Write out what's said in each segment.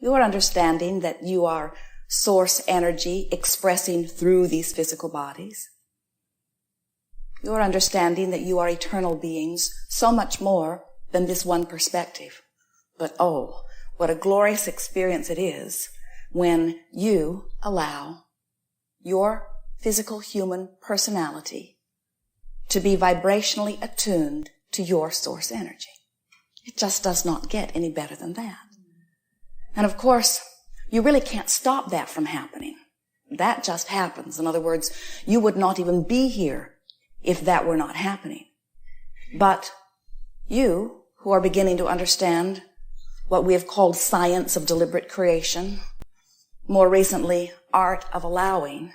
You are understanding that you are source energy expressing through these physical bodies. You are understanding that you are eternal beings, so much more than this one perspective. But oh, what a glorious experience it is when you allow your physical human personality to be vibrationally attuned to your source energy. It just does not get any better than that. And of course, you really can't stop that from happening. That just happens. In other words, you would not even be here if that were not happening. But you, who are beginning to understand what we have called science of deliberate creation, more recently, art of allowing,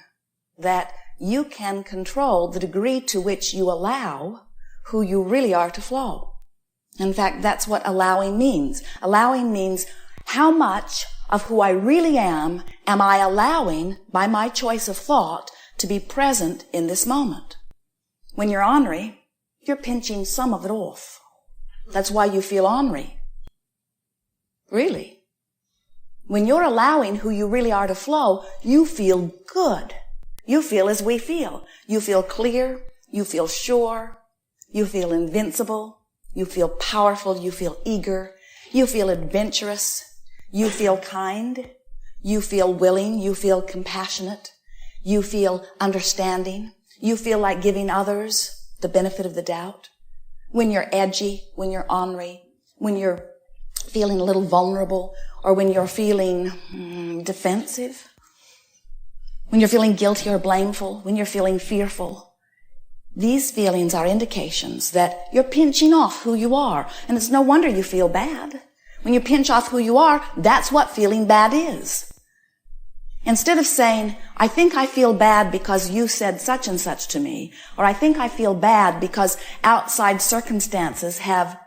that you can control the degree to which you allow who you really are to flow. In fact, that's what allowing means. Allowing means how much of who I really am I allowing by my choice of thought to be present in this moment. When you're ornery, you're pinching some of it off. That's why you feel ornery. Really. When you're allowing who you really are to flow, you feel good. You feel as we feel. You feel clear. You feel sure. You feel invincible. You feel powerful. You feel eager. You feel adventurous. You feel kind. You feel willing. You feel compassionate. You feel understanding. You feel like giving others the benefit of the doubt. When you're edgy, when you're ornery, when you're feeling a little vulnerable, or when you're feeling defensive, when you're feeling guilty or blameful, when you're feeling fearful. These feelings are indications that you're pinching off who you are. And it's no wonder you feel bad. When you pinch off who you are, that's what feeling bad is. Instead of saying, I think I feel bad because you said such and such to me, or I think I feel bad because outside circumstances have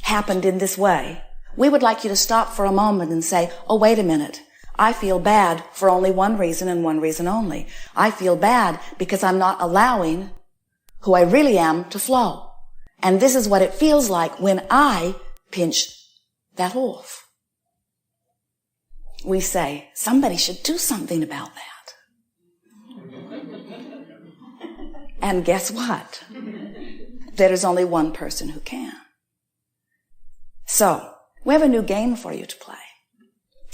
happened in this way, we would like you to stop for a moment and say, oh, wait a minute. I feel bad for only one reason and one reason only. I feel bad because I'm not allowing who I really am to flow. And this is what it feels like when I pinch that off. We say, somebody should do something about that. And guess what? There is only one person who can. So, we have a new game for you to play.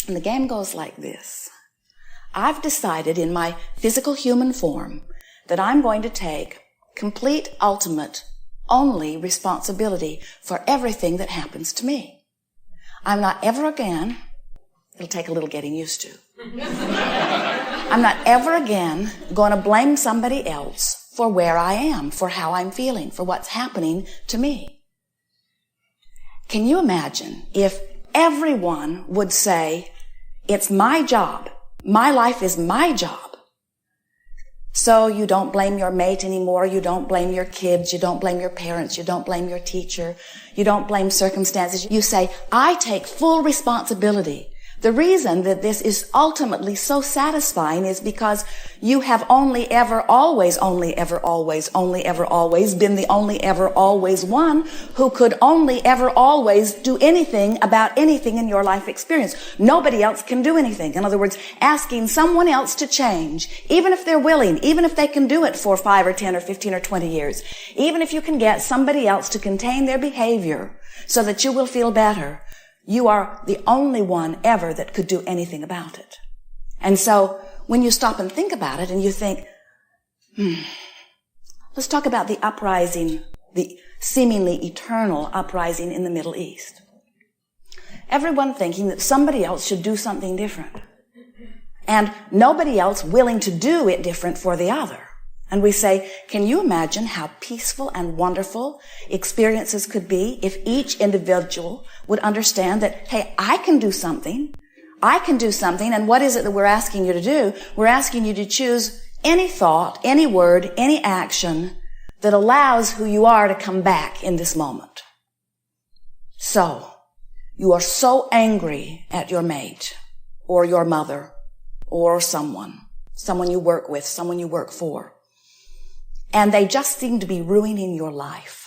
And the game goes like this. I've decided in my physical human form that I'm going to take complete, ultimate, only responsibility for everything that happens to me. I'm not ever again, it'll take a little getting used to. I'm not ever again going to blame somebody else for where I am, for how I'm feeling, for what's happening to me. Can you imagine if everyone would say, it's my job, my life is my job. So you don't blame your mate anymore, you don't blame your kids, you don't blame your parents, you don't blame your teacher, you don't blame circumstances. You say, I take full responsibility. The reason that this is ultimately so satisfying is because you have only ever always been the only ever always one who could only ever always do anything about anything in your life experience. Nobody else can do anything. In other words, asking someone else to change, even if they're willing, even if they can do it for 5 or 10 or 15 or 20 years, even if you can get somebody else to contain their behavior so that you will feel better, you are the only one ever that could do anything about it. And so when you stop and think about it and you think, let's talk about the uprising, the seemingly eternal uprising in the Middle East. Everyone thinking that somebody else should do something different. And nobody else willing to do it different for the other. And we say, can you imagine how peaceful and wonderful experiences could be if each individual would understand that, hey, I can do something. I can do something. And what is it that we're asking you to do? We're asking you to choose any thought, any word, any action that allows who you are to come back in this moment. So, you are so angry at your mate or your mother or someone you work with, someone you work for. And they just seem to be ruining your life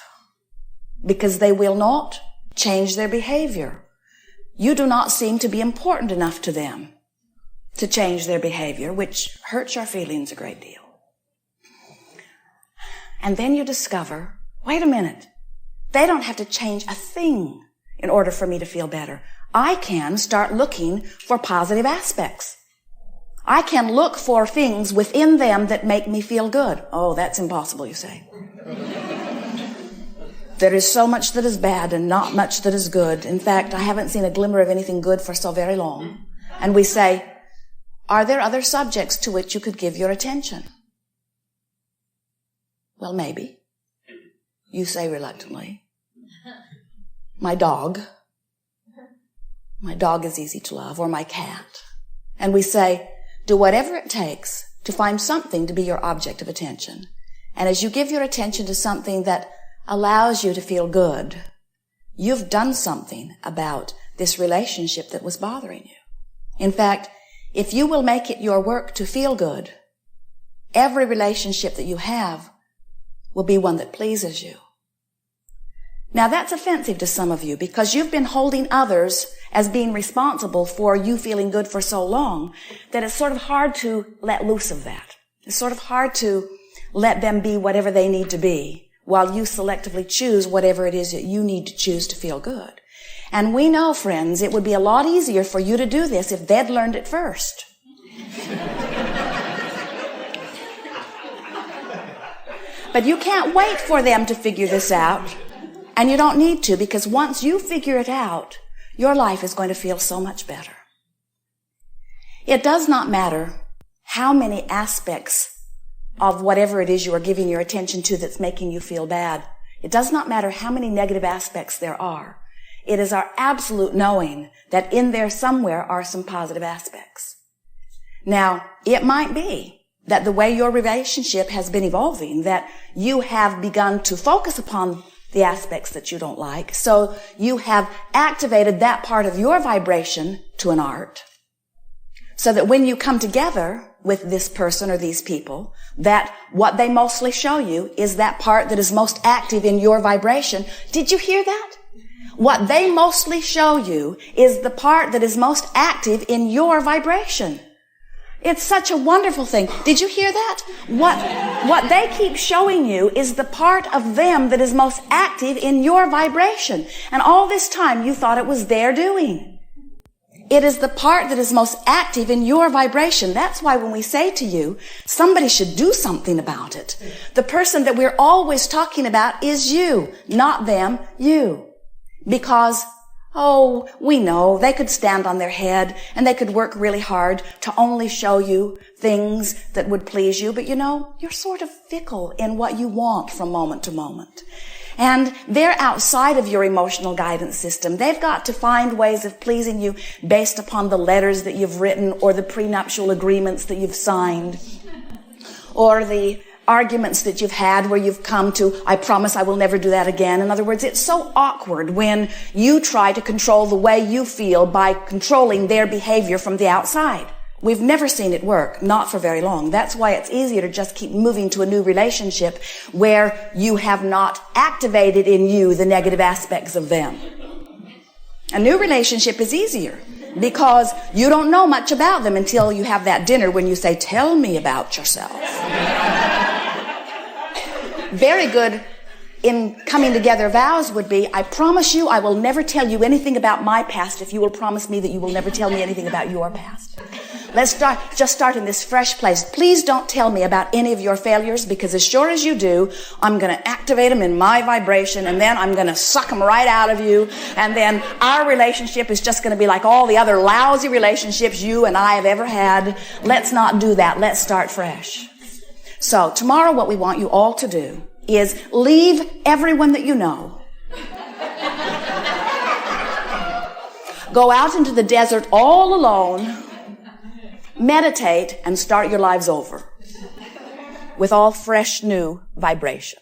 because they will not change their behavior. you do not seem to be important enough to them to change their behavior, which hurts your feelings a great deal. And then you discover, wait a minute, they don't have to change a thing in order for me to feel better. I can start looking for positive aspects. I can look for things within them that make me feel good. Oh, that's impossible, you say. There is so much that is bad and not much that is good. In fact, I haven't seen a glimmer of anything good for so very long. And we say, are there other subjects to which you could give your attention? Well, maybe. You say reluctantly. My dog. My dog is easy to love, or my cat. And we say, do whatever it takes to find something to be your object of attention. And as you give your attention to something that allows you to feel good, you've done something about this relationship that was bothering you. In fact, if you will make it your work to feel good, every relationship that you have will be one that pleases you. Now that's offensive to some of you because you've been holding others as being responsible for you feeling good for so long that it's sort of hard to let loose of that. It's sort of hard to let them be whatever they need to be while you selectively choose whatever it is that you need to choose to feel good. And we know, friends, it would be a lot easier for you to do this if they'd learned it first. But you can't wait for them to figure this out. And you don't need to, because once you figure it out, your life is going to feel so much better. It does not matter how many aspects of whatever it is you are giving your attention to that's making you feel bad. It does not matter how many negative aspects there are. It is our absolute knowing that in there somewhere are some positive aspects. Now, it might be that the way your relationship has been evolving, that you have begun to focus upon the aspects that you don't like. So you have activated that part of your vibration to an art. So that when you come together with this person or these people, that what they mostly show you is that part that is most active in your vibration. Did you hear that? What they mostly show you is the part that is most active in your vibration. It's such a wonderful thing. Did you hear that? What they keep showing you is the part of them that is most active in your vibration. And all this time you thought it was their doing. It is the part that is most active in your vibration. That's why when we say to you, somebody should do something about it, the person that we're always talking about is you, not them, you. Because we know they could stand on their head and they could work really hard to only show you things that would please you. But you're sort of fickle in what you want from moment to moment. And they're outside of your emotional guidance system. They've got to find ways of pleasing you based upon the letters that you've written or the prenuptial agreements that you've signed or the arguments that you've had where you've come to, I promise I will never do that again. In other words, it's so awkward when you try to control the way you feel by controlling their behavior from the outside. We've never seen it work, not for very long. That's why it's easier to just keep moving to a new relationship where you have not activated in you the negative aspects of them. A new relationship is easier because you don't know much about them until you have that dinner when you say, tell me about yourself. Very good in coming together vows would be, I promise you I will never tell you anything about my past if you will promise me that you will never tell me anything about your past. Let's start in this fresh place. Please don't tell me about any of your failures, because as sure as you do, I'm going to activate them in my vibration, and then I'm going to suck them right out of you, and then our relationship is just going to be like all the other lousy relationships you and I have ever had. Let's not do that. Let's start fresh. So tomorrow what we want you all to do is leave everyone that you know. Go out into the desert all alone, meditate, and start your lives over with all fresh new vibration.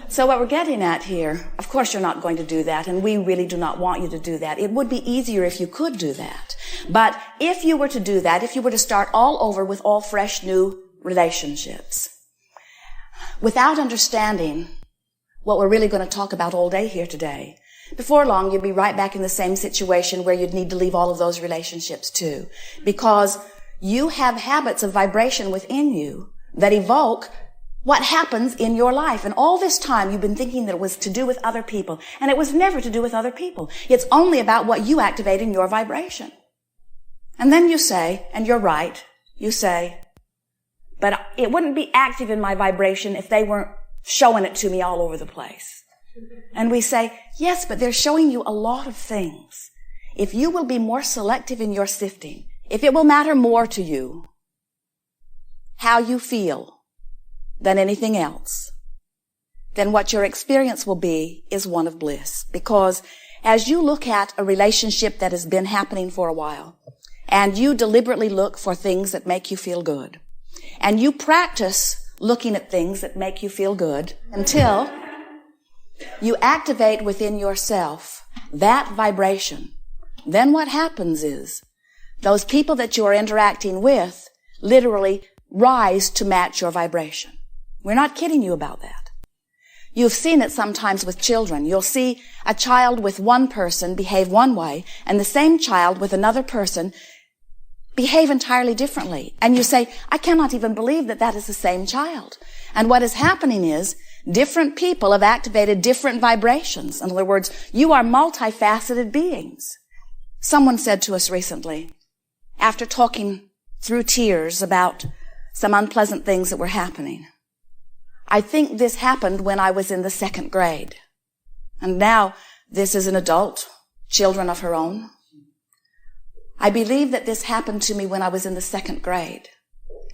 So what we're getting at here, of course you're not going to do that, and we really do not want you to do that. It would be easier if you could do that. But if you were to do that, if you were to start all over with all fresh new relationships, without understanding what we're really going to talk about all day here today, before long you'd be right back in the same situation where you'd need to leave all of those relationships too. Because you have habits of vibration within you that evoke what happens in your life. And all this time you've been thinking that it was to do with other people. And it was never to do with other people. It's only about what you activate in your vibration. And then you say, and you're right, you say, but it wouldn't be active in my vibration if they weren't showing it to me all over the place. And we say, yes, but they're showing you a lot of things. If you will be more selective in your sifting, if it will matter more to you how you feel than anything else, then what your experience will be is one of bliss. Because as you look at a relationship that has been happening for a while, and you deliberately look for things that make you feel good, and you practice looking at things that make you feel good until you activate within yourself that vibration, then what happens is those people that you are interacting with literally rise to match your vibration. We're not kidding you about that. You've seen it sometimes with children. You'll see a child with one person behave one way and the same child with another person behave entirely differently. And you say, I cannot even believe that that is the same child. And what is happening is different people have activated different vibrations. In other words, you are multifaceted beings. Someone said to us recently, after talking through tears about some unpleasant things that were happening, I think this happened when I was in the 2nd grade. And now this is an adult, children of her own. I believe that this happened to me when I was in the 2nd grade.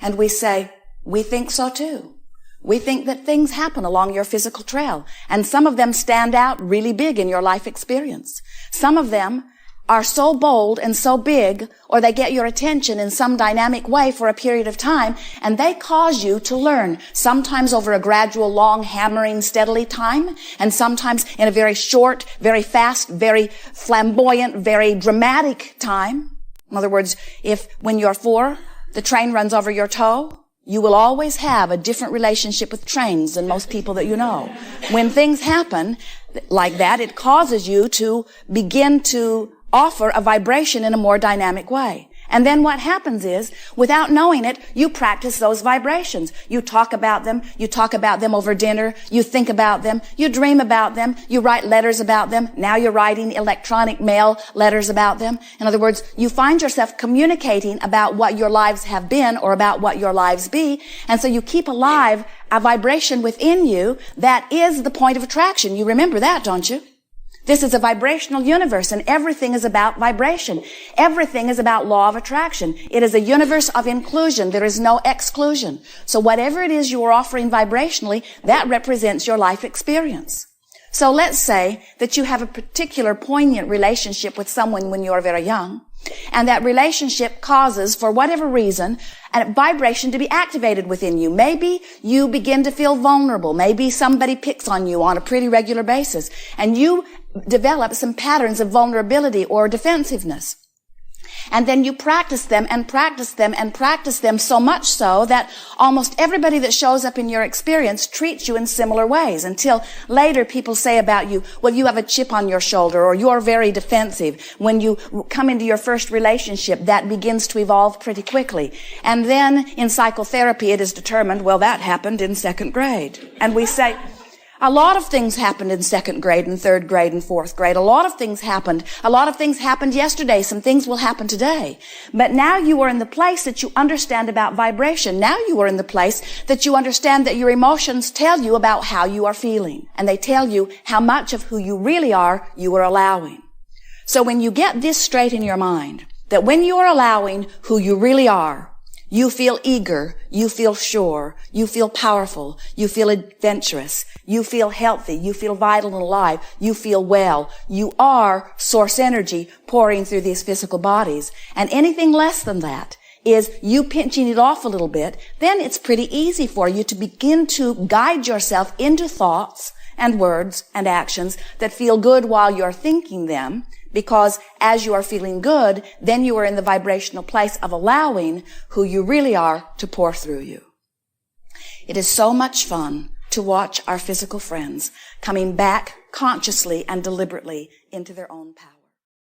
And we say, we think so too. We think that things happen along your physical trail. And some of them stand out really big in your life experience. Some of them are so bold and so big, or they get your attention in some dynamic way for a period of time, and they cause you to learn, sometimes over a gradual, long, hammering, steadily time, and sometimes in a very short, very fast, very flamboyant, very dramatic time. In other words, if when you're 4, the train runs over your toe, you will always have a different relationship with trains than most people that you know. When things happen like that, it causes you to begin to offer a vibration in a more dynamic way. And then what happens is, without knowing it, you practice those vibrations. You talk about them over dinner, you think about them, you dream about them, you write letters about them. Now you're writing electronic mail letters about them. In other words, you find yourself communicating about what your lives have been or about what your lives be. And so you keep alive a vibration within you that is the point of attraction. You remember that, don't you? This is a vibrational universe, and everything is about vibration. Everything is about law of attraction. It is a universe of inclusion. There is no exclusion. So whatever it is you are offering vibrationally, that represents your life experience. So let's say that you have a particular poignant relationship with someone when you are very young, and that relationship causes, for whatever reason, a vibration to be activated within you. Maybe you begin to feel vulnerable. Maybe somebody picks on you on a pretty regular basis, and you develop some patterns of vulnerability or defensiveness. And then you practice them and practice them and practice them so much so that almost everybody that shows up in your experience treats you in similar ways, until later people say about you, well, you have a chip on your shoulder, or you're very defensive. When you come into your first relationship, that begins to evolve pretty quickly. And then in psychotherapy, it is determined, well, that happened in 2nd grade. And we say, a lot of things happened in 2nd grade and 3rd grade and 4th grade. A lot of things happened. A lot of things happened yesterday. Some things will happen today. But now you are in the place that you understand about vibration. Now you are in the place that you understand that your emotions tell you about how you are feeling. And they tell you how much of who you really are you are allowing. So when you get this straight in your mind, that when you are allowing who you really are, you feel eager, you feel sure, you feel powerful, you feel adventurous, you feel healthy, you feel vital and alive, you feel well. You are source energy pouring through these physical bodies. And anything less than that is you pinching it off a little bit, then it's pretty easy for you to begin to guide yourself into thoughts and words and actions that feel good while you're thinking them. Because as you are feeling good, then you are in the vibrational place of allowing who you really are to pour through you. It is so much fun to watch our physical friends coming back consciously and deliberately into their own power.